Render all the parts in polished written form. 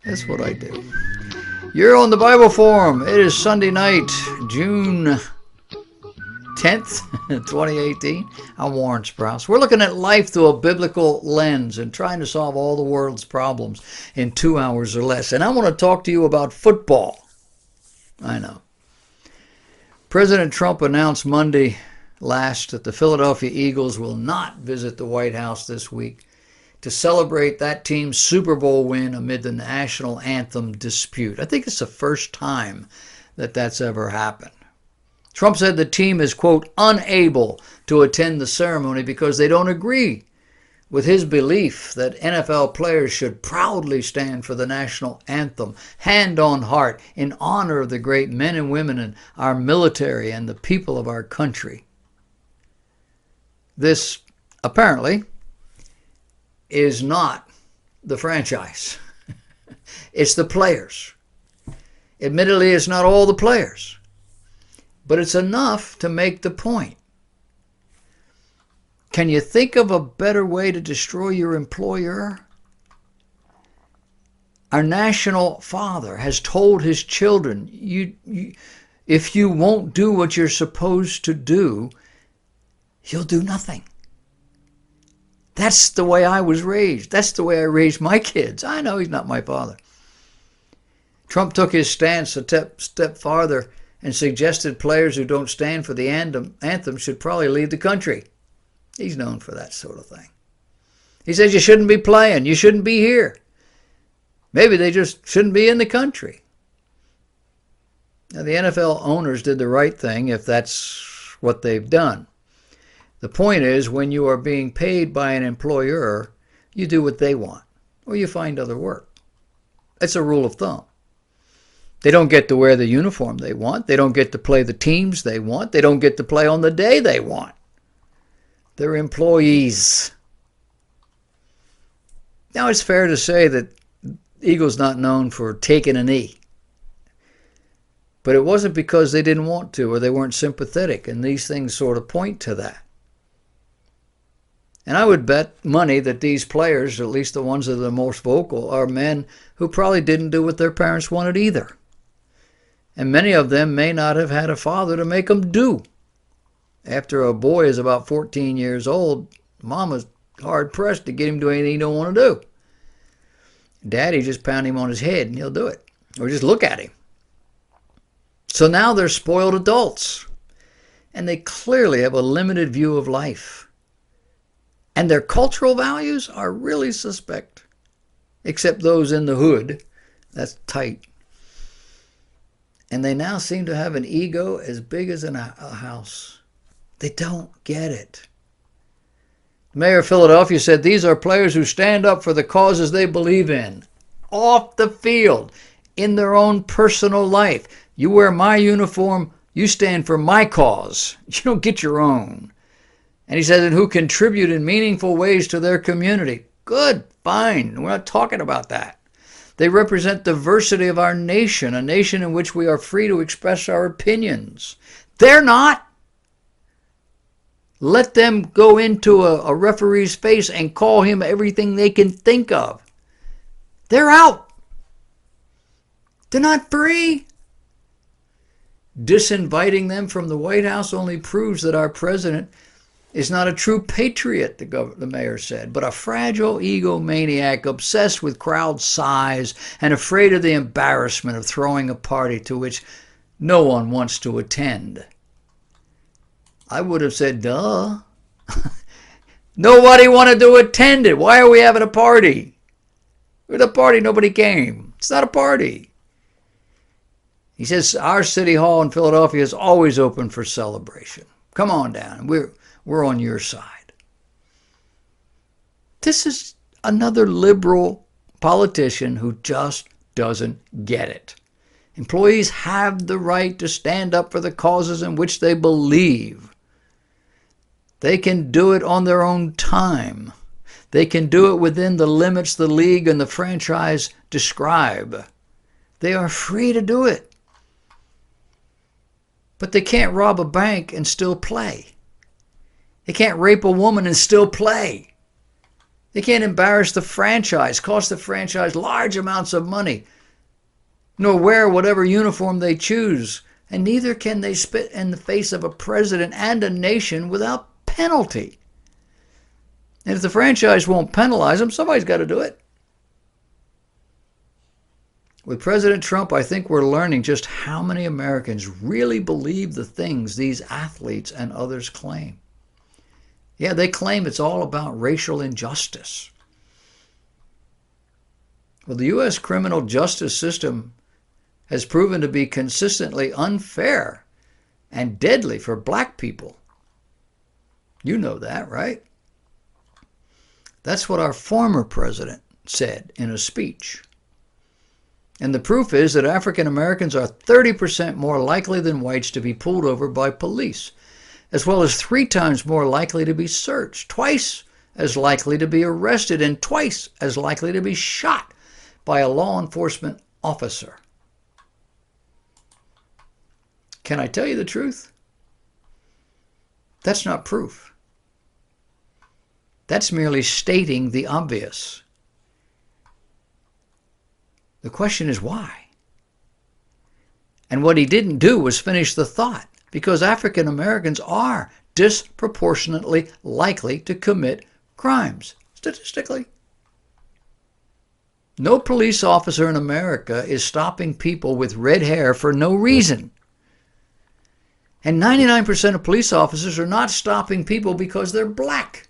That's what I do. You're on the Bible Forum. It is Sunday night, June 10th, 2018. I'm Warren Sprouse. We're looking at life through a biblical lens and trying to solve all the world's problems in 2 hours or less. And I want to talk to you about football. I know. President Trump announced Monday last that the Philadelphia Eagles will not visit the White House this week to celebrate that team's Super Bowl win amid the national anthem dispute. I think it's the first time that that's ever happened. Trump said the team is, quote, unable to attend the ceremony because they don't agree with his belief that NFL players should proudly stand for the national anthem, hand on heart, in honor of the great men and women in our military and the people of our country. This, apparently, is not the franchise. It's the players. Admittedly, it's not all the players, but it's enough to make the point. Can you think of a better way to destroy your employer? Our national father has told his children, if you won't do what you're supposed to do, you'll do nothing. That's the way I was raised. That's the way I raised my kids. I know he's not my father. Trump took his stance a step farther and suggested players who don't stand for the anthem should probably leave the country. He's known for that sort of thing. He says you shouldn't be playing. You shouldn't be here. Maybe they just shouldn't be in the country. Now, the NFL owners did the right thing if that's what they've done. The point is, when you are being paid by an employer, you do what they want, or you find other work. That's a rule of thumb. They don't get to wear the uniform they want. They don't get to play the teams they want. They don't get to play on the day they want. They're employees. Now, it's fair to say that Eagles not known for taking a knee. But it wasn't because they didn't want to or they weren't sympathetic, and these things sort of point to that. And I would bet money that these players, at least the ones that are the most vocal, are men who probably didn't do what their parents wanted either. And many of them may not have had a father to make them do. After a boy is about 14 years old, mama's hard-pressed to get him to do anything he don't want to do. Daddy just pound him on his head and he'll do it. Or just look at him. So now they're spoiled adults. And they clearly have a limited view of life. And their cultural values are really suspect. Except those in the hood. That's tight. And they now seem to have an ego as big as a house. They don't get it. The mayor of Philadelphia said these are players who stand up for the causes they believe in. Off the field. In their own personal life. You wear my uniform, you stand for my cause. You don't get your own. And he says, and who contribute in meaningful ways to their community. Good, fine. We're not talking about that. They represent the diversity of our nation, a nation in which we are free to express our opinions. They're not. Let them go into a referee's face and call him everything they can think of. They're out. They're not free. Disinviting them from the White House only proves that our president is not a true patriot, the mayor said, but a fragile egomaniac obsessed with crowd size and afraid of the embarrassment of throwing a party to which no one wants to attend. I would have said, duh. Nobody wanted to attend it. Why are we having a party? With a party, nobody came. It's not a party. He says our city hall in Philadelphia is always open for celebration. Come on down. We're on your side. This is another liberal politician who just doesn't get it. Employees have the right to stand up for the causes in which they believe. They can do it on their own time. They can do it within the limits the league and the franchise describe. They are free to do it. But they can't rob a bank and still play. They can't rape a woman and still play. They can't embarrass the franchise, cost the franchise large amounts of money, nor wear whatever uniform they choose. And neither can they spit in the face of a president and a nation without penalty. And if the franchise won't penalize them, somebody's got to do it. With President Trump, I think we're learning just how many Americans really believe the things these athletes and others claim. Yeah, they claim it's all about racial injustice. Well, the U.S. criminal justice system has proven to be consistently unfair and deadly for black people. You know that, right? That's what our former president said in a speech. And the proof is that African Americans are 30% more likely than whites to be pulled over by police, as well as 3 times more likely to be searched, twice as likely to be arrested, and twice as likely to be shot by a law enforcement officer. Can I tell you the truth? That's not proof. That's merely stating the obvious. The question is why? And what he didn't do was finish the thought, because African Americans are disproportionately likely to commit crimes, statistically. No police officer in America is stopping people with red hair for no reason. And 99% of police officers are not stopping people because they're black.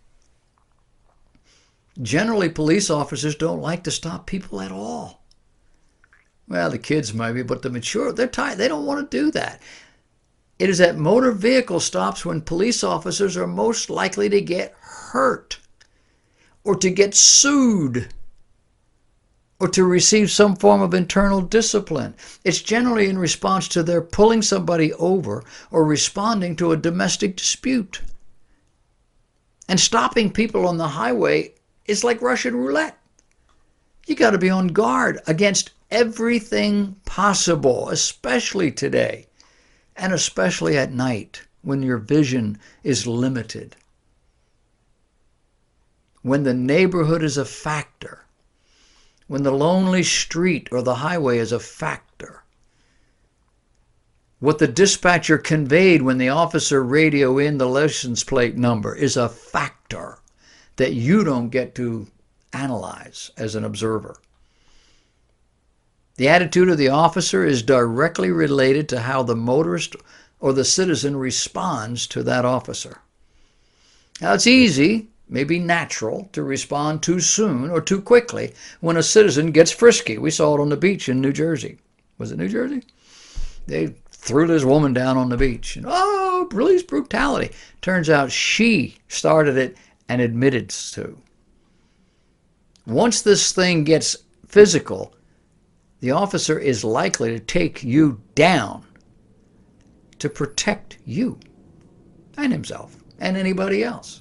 Generally, police officers don't like to stop people at all. Well, the kids maybe, but the mature, they're tired. They don't want to do that. It is at motor vehicle stops when police officers are most likely to get hurt or to get sued or to receive some form of internal discipline. It's generally in response to their pulling somebody over or responding to a domestic dispute. And stopping people on the highway is like Russian roulette. You got to be on guard against everything possible, especially today, and especially at night when your vision is limited. When the neighborhood is a factor, when the lonely street or the highway is a factor, what the dispatcher conveyed when the officer radioed in the license plate number is a factor that you don't get to analyze as an observer. The attitude of the officer is directly related to how the motorist or the citizen responds to that officer. Now, it's easy, maybe natural, to respond too soon or too quickly when a citizen gets frisky. We saw it on the beach in New Jersey. Was it New Jersey? They threw this woman down on the beach. And, police brutality. Turns out she started it and admitted to. Once this thing gets physical, the officer is likely to take you down to protect you and himself and anybody else.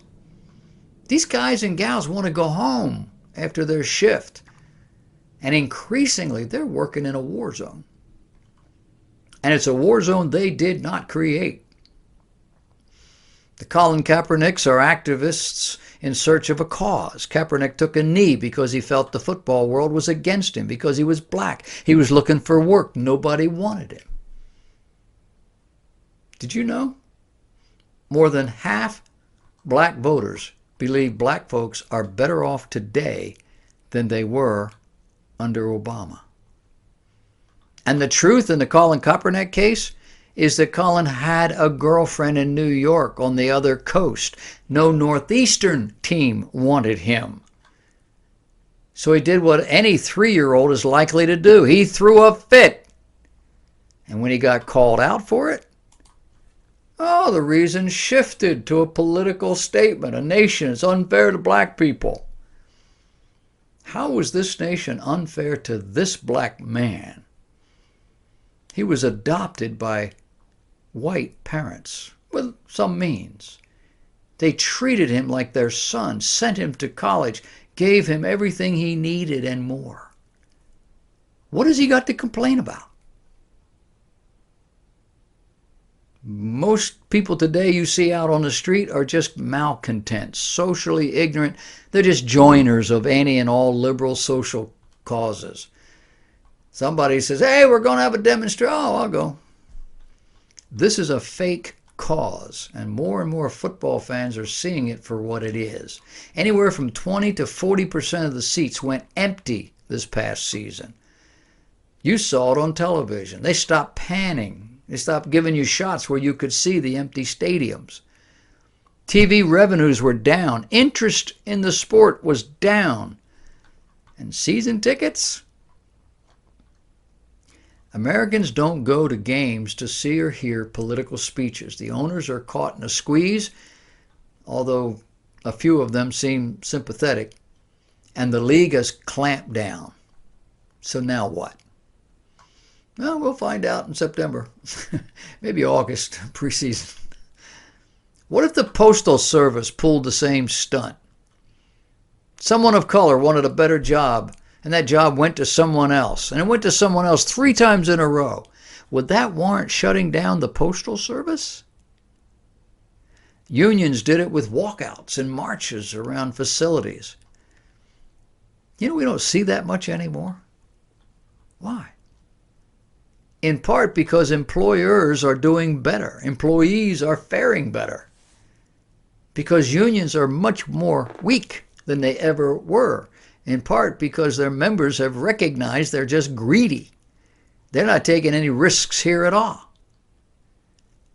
These guys and gals want to go home after their shift, and increasingly they're working in a war zone. And it's a war zone they did not create. The Colin Kaepernicks are activists in search of a cause. Kaepernick took a knee because he felt the football world was against him, because he was black. He was looking for work. Nobody wanted him. Did you know? More than half black voters believe black folks are better off today than they were under Obama. And the truth in the Colin Kaepernick case is that Colin had a girlfriend in New York on the other coast. No Northeastern team wanted him. So he did what any 3-year-old is likely to do. He threw a fit. And when he got called out for it, the reason shifted to a political statement. A nation is unfair to black people. How was this nation unfair to this black man? He was adopted by white parents with some means. They treated him like their son, sent him to college, gave him everything he needed and more. What has he got to complain about? Most people today you see out on the street are just malcontents, socially ignorant. They're just joiners of any and all liberal social causes. Somebody says, hey, we're going to have a demonstration. Oh, I'll go. This is a fake cause, and more football fans are seeing it for what it is. Anywhere from 20 to 40% of the seats went empty this past season. You saw it on television. They stopped panning. They stopped giving you shots where you could see the empty stadiums. TV revenues were down. Interest in the sport was down. And season tickets? Americans don't go to games to see or hear political speeches. The owners are caught in a squeeze, although a few of them seem sympathetic, and the league has clamped down. So now what? Well, we'll find out in September, maybe August, preseason. What if the Postal Service pulled the same stunt? Someone of color wanted a better job, and that job went to someone else, and it went to someone else 3 times in a row. Would that warrant shutting down the Postal Service? Unions did it with walkouts and marches around facilities. You know, we don't see that much anymore. Why? In part because employers are doing better. Employees are faring better. Because unions are much more weak than they ever were. In part because their members have recognized they're just greedy. They're not taking any risks here at all.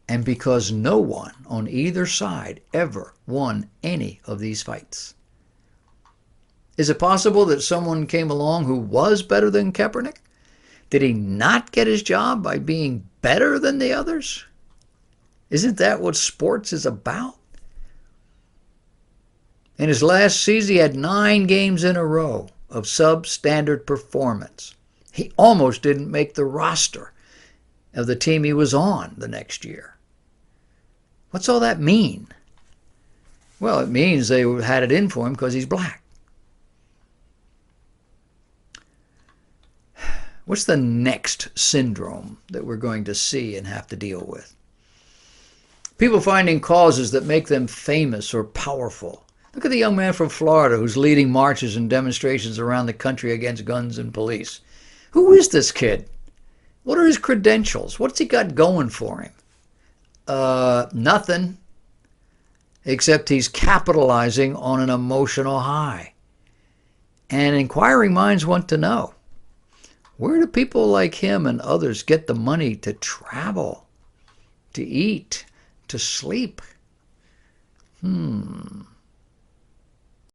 And because no one on either side ever won any of these fights. Is it possible that someone came along who was better than Kaepernick? Did he not get his job by being better than the others? Isn't that what sports is about? In his last season, he had 9 games in a row of substandard performance. He almost didn't make the roster of the team he was on the next year. What's all that mean? Well, it means they had it in for him because he's black. What's the next syndrome that we're going to see and have to deal with? People finding causes that make them famous or powerful. Look at the young man from Florida who's leading marches and demonstrations around the country against guns and police. Who is this kid? What are his credentials? What's he got going for him? Nothing, except he's capitalizing on an emotional high. And inquiring minds want to know, where do people like him and others get the money to travel, to eat, to sleep?